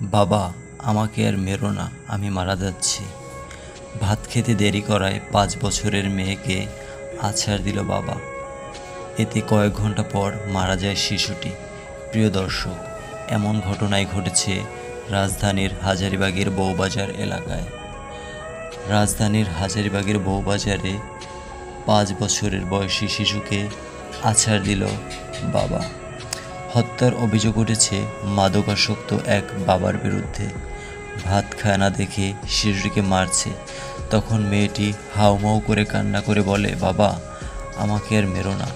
বাবা, আমাকে আর মেরো না, আমি মারা যাচ্ছি। ভাত খেতে দেরি করায় 5 বছরের মেয়েকে আছাড় দিল বাবা। এতে কয়েক ঘন্টা পর মারা যায় শিশুটি। প্রিয় দর্শক, এমন ঘটনাই ঘটেছে রাজধানীর হাজারীবাগের বউবাজার এলাকায়। রাজধানীর হাজারীবাগের বউবাজারে 5 বছরের বয়সী শিশুকে আছাড় দিল বাবা। হত্যার অভিযোগ উঠেছে মাদকাসক্ত এক বাবার বিরুদ্ধে। ভাত খায় না দেখে শিশুটিকে মারছে। তখন মেয়েটি হাউমাউ করে কান্না করে বলে, বাবা, আমাকে আর মেরো না,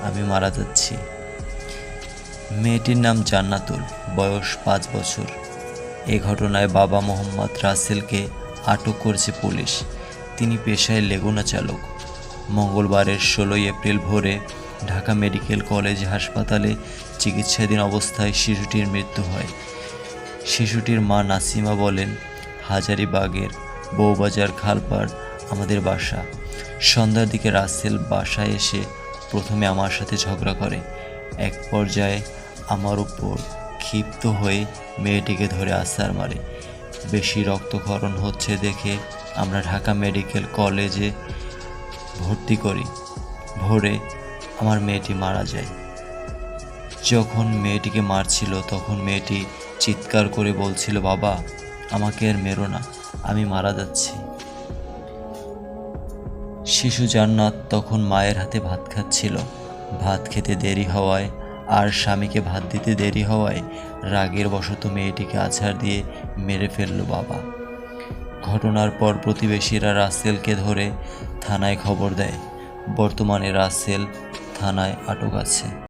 আমি মারা যাচ্ছি। মেয়েটির নাম জান্নাতুল, বয়স 5 বছর। এ ঘটনায় বাবা মোহাম্মদ রাসেলকে আটক করেছে পুলিশ। তিনি পেশায় লেগুনা চালক। মঙ্গলবারের 16 এপ্রিল ভোরে ঢাকা মেডিকেল কলেজ হাসপাতালে চিকিৎসাধীন অবস্থায় শিশুটির মৃত্যু হয়। শিশুটির মা নাসিমা বলেন, হাজারীবাগের বউবাজার খালপাড় আমাদের বাসা। সন্ধ্যার দিকে রাসেল বাসায় এসে প্রথমে আমার সাথে ঝগড়া করে। এক পর্যায়ে আমার উপর ক্ষিপ্ত হয়ে মেয়েটিকে ধরে আছাড় মারে। বেশি রক্তক্ষরণ হচ্ছে দেখে আমরা ঢাকা মেডিকেল কলেজে ভর্তি করি। ভোরে আমার মেয়েটি মারা যায়। যখন মেয়েটিকে মারছিল তখন মেয়েটি চিৎকার করে বলছিল, বাবা, আমাকে আর মেরো না, আমি মারা যাচ্ছি। শিশু জান্নাত তখন মায়ের হাতে ভাত খাচ্ছিল। ভাত খেতে দেরি হওয়ায় আর স্বামীকে ভাত দিতে দেরি হওয়ায় রাগের বশত মেয়েটিকে আছাড় দিয়ে মেরে ফেলল বাবা। ঘটনার পর প্রতিবেশীরা রাসেলকে ধরে থানায় খবর দেয়। বর্তমানে রাসেল থানায় আটক আছে।